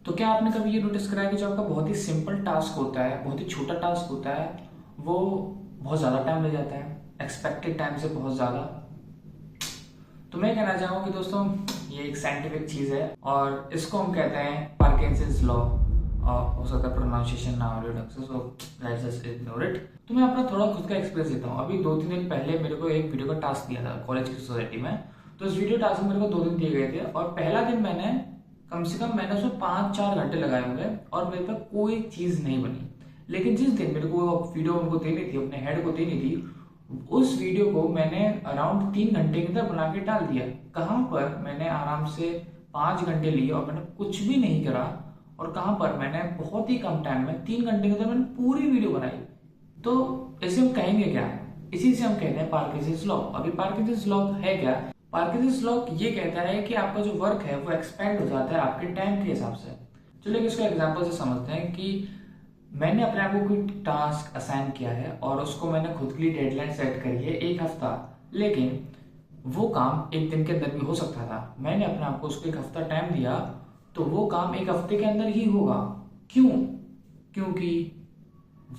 तो क्या आपने कभी ये नोटिस करा है कि जो आपका बहुत ही सिंपल टास्क होता है, बहुत ही छोटा टास्क होता है, वो बहुत ज़्यादा टाइम ले जाता है, एक्सपेक्टेड टाइम से बहुत ज़्यादा। तो मैं कहना चाहूँगा कि दोस्तों ये एक साइंटिफिक चीज़ है और इसको हम कहते हैं पार्किंसंस लॉ। हो सकता है प्रोनाउंसिएशन ना हो ढंग से, so let's just ignore it. तो मैं अपना थोड़ा खुद का एक्सपीरियंस देता हूँ। अभी 2-3 दिन पहले मेरे को एक वीडियो का टास्क दिया था कॉलेज की सोसाइटी में। तो इस वीडियो टास्क में मेरे को 2 दिन दिए गए थे और पहला दिन मैंने कम से कम उसमें 5-4 घंटे लगाए होंगे और मेरे पे कोई चीज़ नहीं बनी। लेकिन जिस दिन मेरे को वो वीडियो उनको देनी थी, अपने हेड को देनी थी, उस वीडियो को मैंने अराउंड 3 घंटे के अंदर बना के डाल दिया। कहाँ पर मैंने आराम से 5 घंटे लिए और मैंने कुछ भी नहीं करा, और कहाँ पर मैंने बहुत ही कम टाइम में 3 घंटे के अंदर मैंने पूरी वीडियो बनाई। तो इसे हम कहेंगे क्या? इसी से हम कहते हैं पार्किंसंस लॉ। अभी पार्किंसंस लॉ है क्या? पार्किंसंस लॉ ये कहता है कि आपका जो वर्क है वो एक्सपेंड हो जाता है आपके टाइम के हिसाब से। चलिए इसको एग्जांपल से समझते हैं कि मैंने अपने आप को कोई टास्क असाइन किया है और उसको मैंने खुद के लिए डेडलाइन सेट करी है 1 हफ्ता। लेकिन वो काम एक दिन के अंदर भी हो सकता था। मैंने अपने आप को उसको 1 हफ्ता टाइम दिया, तो वो काम 1 हफ्ते के अंदर ही होगा। क्यों? क्योंकि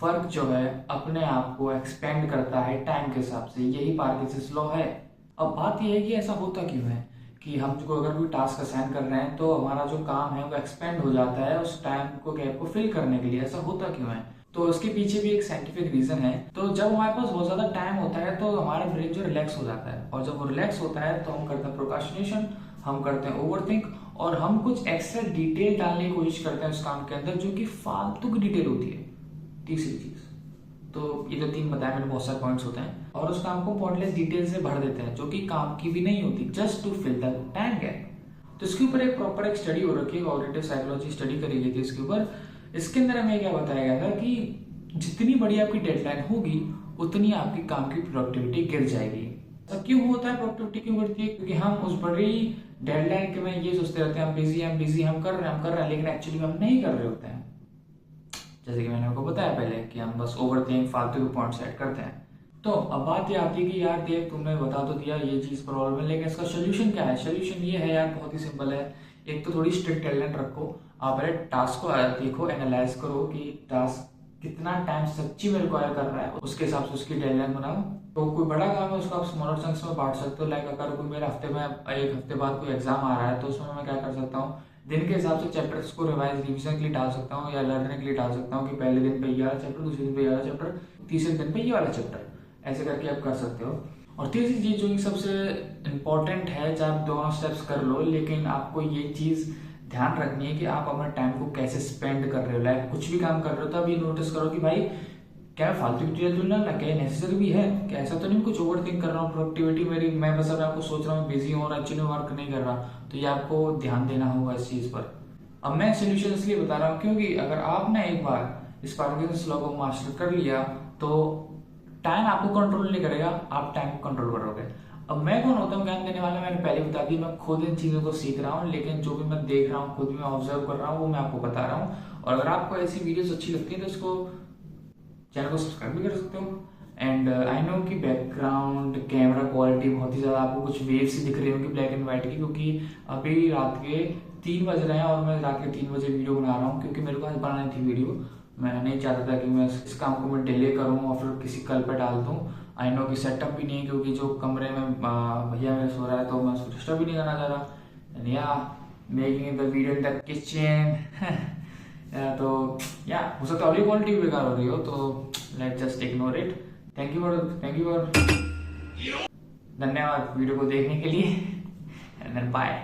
वर्क जो है अपने आप को एक्सपेंड करता है टाइम के हिसाब से। यही पार्किंसंस लॉ है। अब बात यह है कि ऐसा होता क्यों है कि हम जो अगर कोई टास्क असाइन कर रहे हैं तो हमारा जो काम है वो एक्सपेंड हो जाता है उस टाइम को, गैप को फिल करने के लिए। ऐसा होता क्यों है? तो उसके पीछे भी एक साइंटिफिक रीजन है। तो जब हमारे पास बहुत ज्यादा टाइम होता है तो हमारा ब्रेन जो रिलैक्स हो जाता है, और जब वो रिलैक्स होता है तो हम करते हैं प्रोक्रास्टिनेशन, हम करते हैं ओवरथिंक, और हम कुछ एक्स्ट्रा डिटेल डालने की कोशिश करते हैं उस काम के अंदर जो कि फालतू की डिटेल होती है। तीसरी चीज, तो ये तो 3 बताया मैंने, बहुत सारे पॉइंट्स होते हैं, और उस काम को पॉइंटलेस डिटेल से भर देते हैं जो कि काम की भी नहीं होती, just to fill the time gap. तो इसके ऊपर एक प्रॉपर एक स्टडी हो रखी है, कॉग्निटिव साइकोलॉजी स्टडी करी गई थी इसके ऊपर। इसके अंदर हमें क्या बताया गया था कि जितनी बड़ी आपकी डेडलाइन होगी उतनी आपकी काम की प्रोडक्टिविटी गिर जाएगी। ऐसा क्यों होता है? प्रोडक्टिविटी क्यों गिरती है? क्योंकि हम उस बड़ी डेडलाइन के में ये सोचते रहते हैं हम बिजी, हम कर रहे हैं, लेकिन एक्चुअली हम नहीं कर रहे होते हैं। जैसे कि मैंने आपको बताया पहले कि हम बस ओवरथिंक, फालतू के पॉइंट सेट करते हैं। तो अब बात ये आती है कि यार देख, तुमने बता तो दिया ये चीज प्रॉब्लम है, लेकिन इसका सोल्यूशन क्या है? सोल्यूशन ये है यार, बहुत ही सिंपल है। एक तो थोड़ी स्ट्रिक्ट डेडलाइन रखो। आप पहले टास्क को देखो, एनालाइज करो कि टास्क कितना टाइम सच्ची में रिक्वायर कर रहा है, उसके हिसाब से उसकी डेडलाइन बनाओ। तो कोई बड़ा काम है उसको आप स्मॉलर चंक्स में बांट सकते हो। लाइक अगर कोई मेरे हफ्ते में 1 हफ्ते बाद कोई एग्जाम आ रहा है तो उसमें मैं क्या कर सकता हूँ, दिन के हिसाब से चैप्टर्स को रिवीजन के लिए डाल सकता हूँ या लर्निंग के लिए डाल सकता हूँ कि पहले दिन पे ये वाला चैप्टर, दूसरे दिन पे ये वाला चैप्टर, तीसरे दिन पे ये वाला चैप्टर, ऐसे करके आप कर सकते हो। और तीसरी चीज जो कि सबसे इम्पोर्टेंट है, चाहे आप दोनों स्टेप्स कर लो, लेकिन आपको ये चीज ध्यान रखनी है कि आप अपने टाइम को कैसे स्पेंड कर रहे हो। लाइक कुछ भी काम कर रहे हो तो अभी नोटिस करो कि भाई क्या फालतू की चीजें जुड़ना ना, क्या नेसेसरी भी है, क्या ऐसा तो नहीं कुछ ओवर थिंक कर रहा हूँ प्रोडक्टिविटी मेरी, मैं बस अब आपको सोच रहा हूँ बिजी हूँ और एक्चुअली वर्क नहीं कर रहा। तो ये आपको ध्यान देना होगा इस चीज पर। अब मैं सोल्यूशन इसलिए बता रहा हूँ क्योंकि अगर आपने एक बार इस पार्किंसंस लॉ को मास्टर कर लिया तो टाइम आपको कंट्रोल नहीं करेगा, आप टाइम को कंट्रोल करोगे। अब मैं कौन होता हूँ ज्ञान देने वाला? मैंने पहले बता दी, मैं खुद इन चीजों को सीख रहा हूँ, लेकिन जो भी मैं देख रहा हूँ, खुद भी मैं ऑब्जर्व कर रहा हूँ, वो मैं आपको बता रहा हूँ। और अगर आपको ऐसी वीडियोस अच्छी लगती है तो इसको चैनल को सब्सक्राइब भी कर सकते हो। एंड आई नो कि बैकग्राउंड कैमरा क्वालिटी बहुत ही ज़्यादा आपको कुछ वेव से दिख रही होगी ब्लैक एंड व्हाइट की, क्योंकि अभी रात के 3 बज रहे हैं और मैं रात के 3 बजे वीडियो बना रहा हूँ, क्योंकि मेरे को आज बनानी थी वीडियो। मैं नहीं चाहता था कि मैं इस काम को मैं डिले करूँ और फिर किसी कल पर डाल दूँ। आई नो कि सेटअप भी नहीं है, क्योंकि जो कमरे में भैया मेरे सो रहा है तो मैं उसको डिस्टर्ब भी नहीं करना चाह रहा। एंड या making the video in the kitchen तो या हो सकता है ऑडियो क्वालिटी भी बेकार हो रही हो, तो let just ignore it. Thank you for धन्यवाद वीडियो को देखने के लिए, एंड देन बाय।